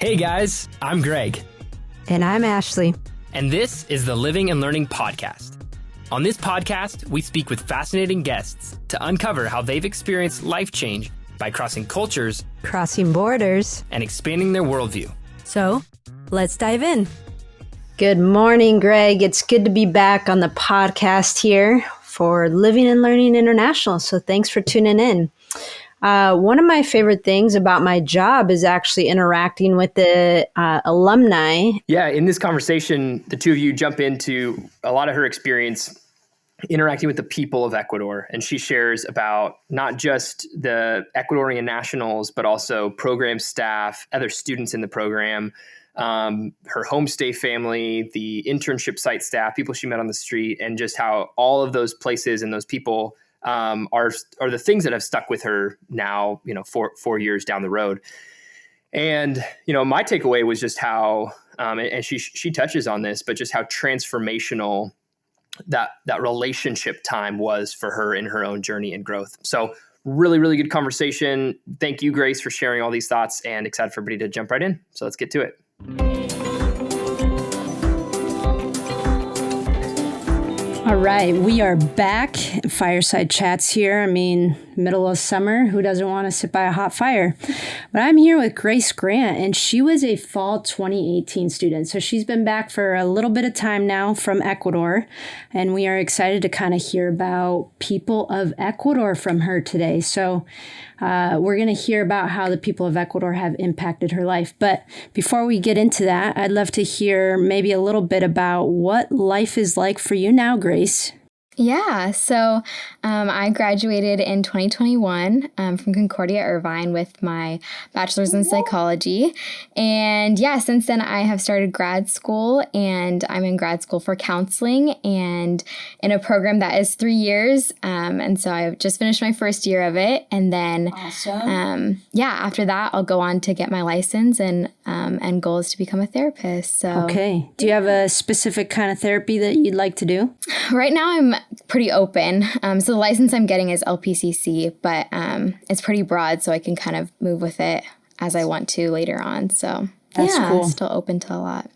Hey guys, I'm Greg. And I'm Ashley. And this is the Living and Learning Podcast. On this podcast, we speak with fascinating guests to uncover how they've experienced life change by crossing cultures, Crossing borders, and expanding their worldview. So, let's dive in. Good morning, Greg. It's good to be back on the podcast here for Living and Learning International. So thanks for tuning in. One of my favorite things about my job is actually interacting with the alumni. Yeah, in this conversation, the two of you jump into a lot of her experience interacting with the people of Ecuador. And she shares about not just the Ecuadorian nationals, but also program staff, other students in the program, her homestay family, the internship site staff, people she met on the street, and just how all of those places and those people are the things that have stuck with her now, 4 years down the road. And, my takeaway was just how, and she touches on this, but just how transformational that relationship time was for her in her own journey and growth. So really, really good conversation. Thank you, Grace, for sharing all these thoughts, and excited for everybody to jump right in. So let's get to it. All right, we are back. Fireside chats here. Middle of summer. Who doesn't want to sit by a hot fire? But I'm here with Grace Grant, and she was a fall 2018 student. So she's been back for a little bit of time now from Ecuador, and we are excited to kind of hear about people of Ecuador from her today. So we're going to hear about how the people of Ecuador have impacted her life. But before we get into that, I'd love to hear maybe a little bit about what life is like for you now, Grace. Yeah, so I graduated in 2021 from Concordia Irvine with my bachelor's in psychology. And yeah, since then I have started grad school, and I'm in grad school for counseling and in a program that is 3 years. And so I've just finished my first year of it. And then, after that, I'll go on to get my license, and goal is to become a therapist. So okay. Do you have a specific kind of therapy that you'd like to do? Right now I'm pretty open. So the license I'm getting is LPCC, but it's pretty broad, so I can kind of move with it as I want to later on. So that's cool. Still open to a lot.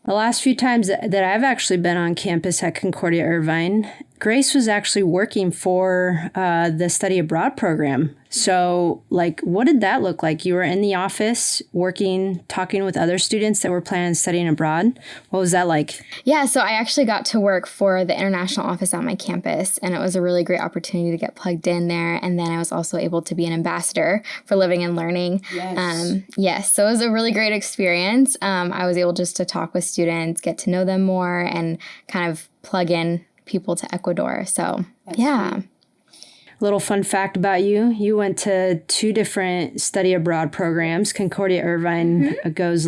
The last few times that I've actually been on campus at Concordia Irvine, Grace was actually working for the study abroad program. So, what did that look like? You were in the office working, talking with other students that were planning on studying abroad. What was that like? Yeah, so I actually got to work for the international office on my campus, and it was a really great opportunity to get plugged in there. And then I was also able to be an ambassador for Living and Learning. Yes. So it was a really great experience. I was able just to talk with students, get to know them more, and kind of plug in people to Ecuador. So, That's sweet. Little fun fact about you. You went to 2 different study abroad programs. Concordia Irvine goes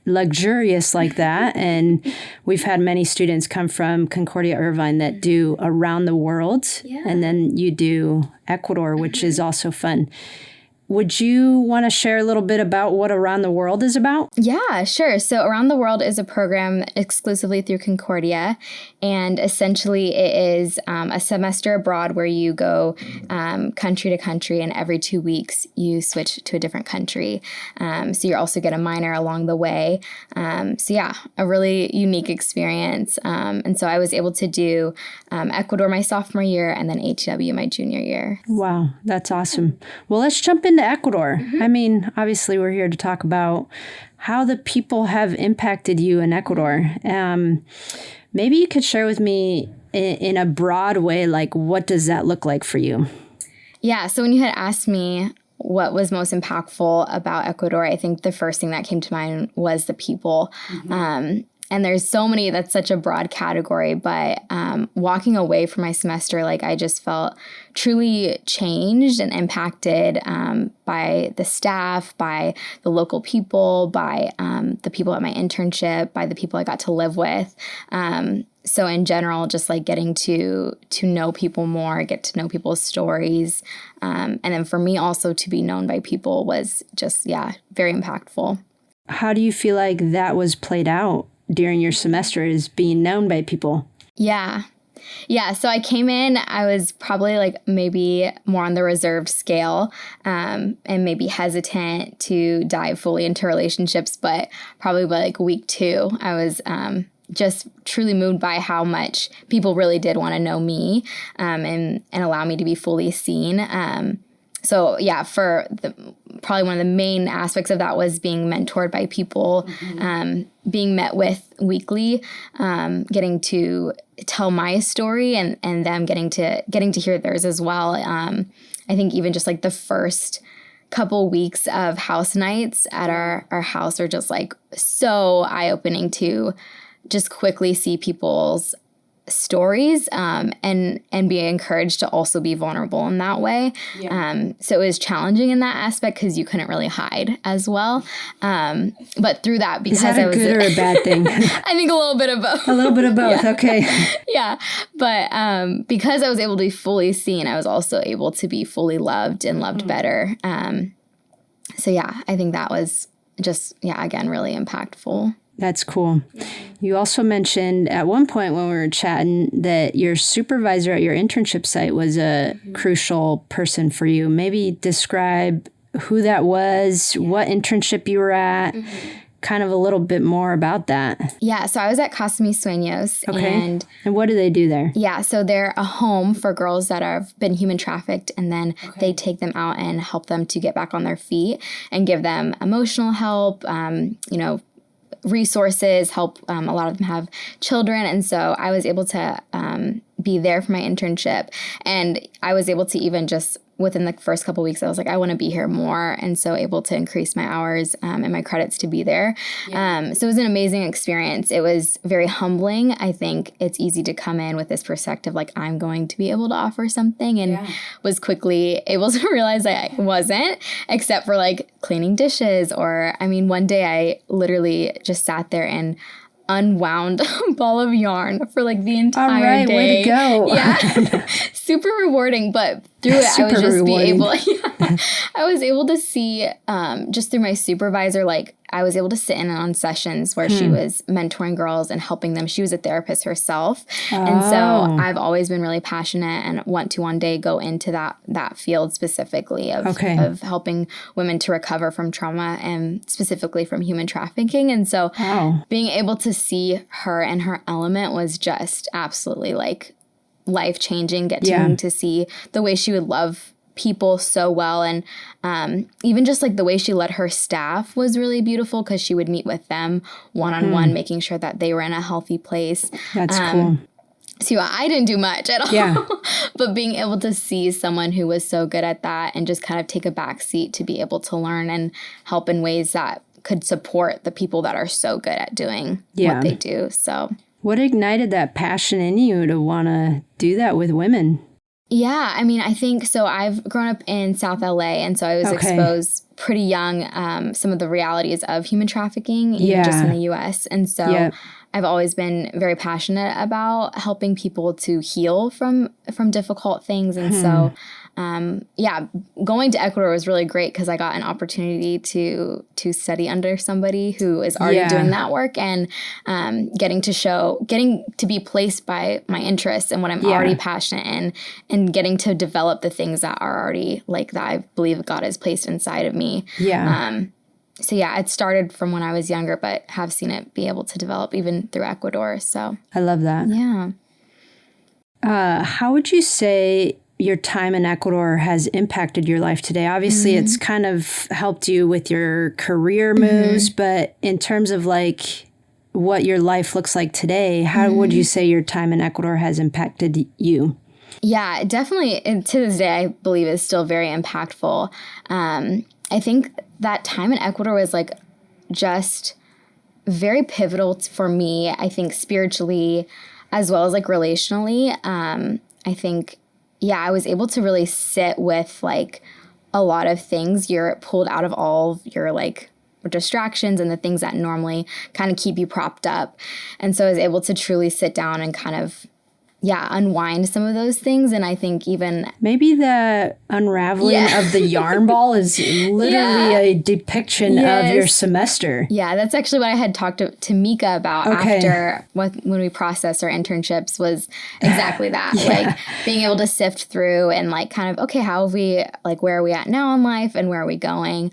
luxurious like that. And we've had many students come from Concordia Irvine that do around the world. Yeah. And then you do Ecuador, which is also fun. Would you want to share a little bit about what Around the World is about? Yeah, sure. So Around the World is a program exclusively through Concordia. And essentially it is a semester abroad where you go country to country, and every 2 weeks you switch to a different country. So you also get a minor along the way. A really unique experience. And so I was able to do Ecuador my sophomore year, and then ATW my junior year. Wow, that's awesome. Well, let's jump into Ecuador. Obviously we're here to talk about how the people have impacted you in Ecuador. Maybe you could share with me in a broad way, what does that look like for you? Yeah, so when you had asked me what was most impactful about Ecuador, I think the first thing that came to mind was the people. And there's so many, that's such a broad category, but walking away from my semester, I just felt truly changed and impacted by the staff, by the local people, by the people at my internship, by the people I got to live with. So in general, just getting to know people more, get to know people's stories. And then for me also to be known by people was just, very impactful. How do you feel like that was played out during your semester, is being known by people? Yeah. Yeah, so I came in, I was probably like maybe more on the reserved scale, and maybe hesitant to dive fully into relationships, but probably by like week 2, I was just truly moved by how much people really did want to know me, and allow me to be fully seen. So yeah, probably one of the main aspects of that was being mentored by people, being met with weekly, getting to tell my story and them getting to hear theirs as well. I think even just like the first couple weeks of house nights at our house are just like so eye-opening to just quickly see people's stories, and be encouraged to also be vulnerable in that way. So it was challenging in that aspect because you couldn't really hide as well. But through that, because is that a good or a bad thing? I think a little bit of both. A little bit of both. Yeah. Okay. Yeah. But because I was able to be fully seen, I was also able to be fully loved and loved better. So yeah, I think that was just, again, really impactful. That's cool. You also mentioned at one point when we were chatting that your supervisor at your internship site was a crucial person for you. Maybe describe who that was, what internship you were at, kind of a little bit more about that. Yeah, so I was at Casa Mis Sueños. Okay. And what do they do there? Yeah, so they're a home for girls that have been human trafficked, and then they take them out and help them to get back on their feet and give them emotional help, resources, help. A lot of them have children. And so I was able to be there for my internship. And I was able to even just within the first couple of weeks, I was like, I want to be here more. And so able to increase my hours and my credits to be there. So it was an amazing experience. It was very humbling. I think it's easy to come in with this perspective, like I'm going to be able to offer something, and was quickly able to realize I wasn't, except for like cleaning dishes. Or, I mean, one day I literally just sat there and unwound a ball of yarn for like the entire day. Way to go. Yeah. Super rewarding, but through it, I was just I was able to see, just through my supervisor, like I was able to sit in on sessions where she was mentoring girls and helping them. She was a therapist herself. And so I've always been really passionate and want to one day go into that field specifically of helping women to recover from trauma and specifically from human trafficking. And so being able to see her in her element was just absolutely like life-changing, getting to see the way she would love people so well. And even just like the way she led her staff was really beautiful, because she would meet with them one-on-one, making sure that they were in a healthy place. That's cool. So I didn't do much at all, but being able to see someone who was so good at that and just kind of take a back seat to be able to learn and help in ways that could support the people that are so good at doing what they do. So what ignited that passion in you to want to do that with women? Yeah, I mean, I think so. I've grown up in South LA, and so I was exposed pretty young some of the realities of human trafficking, even just in the U.S. And so I've always been very passionate about helping people to heal from difficult things. And so, going to Ecuador was really great because I got an opportunity to study under somebody who is already doing that work, and getting to be placed by my interests and what I'm already passionate in, and getting to develop the things that are already like that I believe God has placed inside of me. So it started from when I was younger, but have seen it be able to develop even through Ecuador. So I love that. Yeah. How would you say your time in Ecuador has impacted your life today? Obviously, it's kind of helped you with your career moves, but in terms of like what your life looks like today, how would you say your time in Ecuador has impacted you? Yeah, definitely. And to this day, I believe is still very impactful. I think that time in Ecuador was like just very pivotal for me, I think spiritually as well as like relationally. I think, I was able to really sit with like a lot of things. You're pulled out of all of your like distractions and the things that normally kind of keep you propped up. And so I was able to truly sit down and kind of unwind some of those things. And I think even maybe the unraveling of the yarn ball is literally a depiction of your semester. Yeah, that's actually what I had talked to Mika about after when we processed our internships, was exactly that. Like being able to sift through and like kind of, okay, how have we, like, where are we at now in life and where are we going?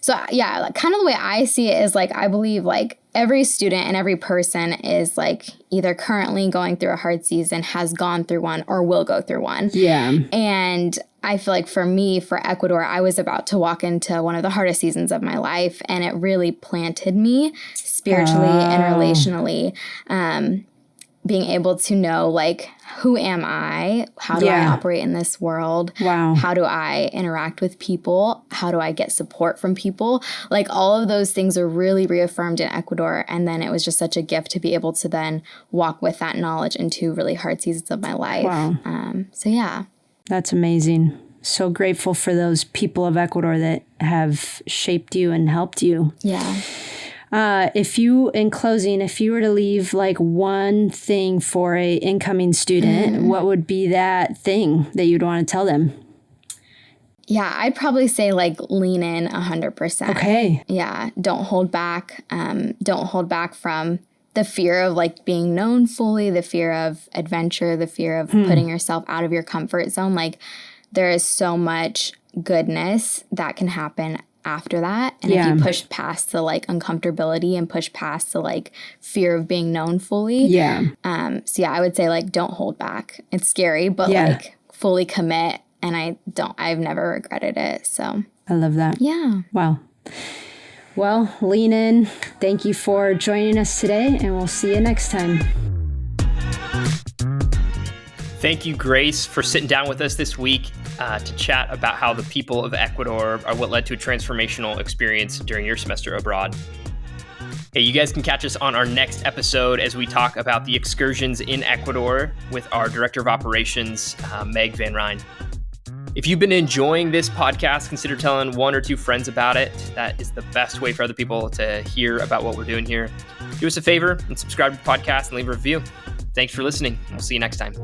So yeah, like kind of the way I see it is like, I believe like every student and every person is like either currently going through a hard season, has gone through one, or will go through one. Yeah. And I feel like for me, for Ecuador, I was about to walk into one of the hardest seasons of my life, and it really planted me spiritually and relationally. Being able to know, like, who am I? How do I operate in this world? Wow. How do I interact with people? How do I get support from people? Like, all of those things are really reaffirmed in Ecuador. And then it was just such a gift to be able to then walk with that knowledge into really hard seasons of my life. Wow. So, yeah. That's amazing. So grateful for those people of Ecuador that have shaped you and helped you. Yeah. In closing, if you were to leave like one thing for a incoming student, what would be that thing that you'd want to tell them? Yeah, I'd probably say like lean in 100%. Okay. Yeah. Don't hold back. Don't hold back from the fear of like being known fully, the fear of adventure, the fear of putting yourself out of your comfort zone. Like, there is so much goodness that can happen after that. And if you push past the like uncomfortability and push past the like fear of being known fully. Yeah. So yeah, I would say like, don't hold back. It's scary, but like fully commit. And I've never regretted it. So I love that. Yeah. Wow. Well, lean in. Thank you for joining us today, and we'll see you next time. Thank you, Grace, for sitting down with us this week to chat about how the people of Ecuador are what led to a transformational experience during your semester abroad. Hey, you guys can catch us on our next episode as we talk about the excursions in Ecuador with our Director of Operations, Meg Van Rijn. If you've been enjoying this podcast, consider telling one or two friends about it. That is the best way for other people to hear about what we're doing here. Do us a favor and subscribe to the podcast and leave a review. Thanks for listening. We'll see you next time.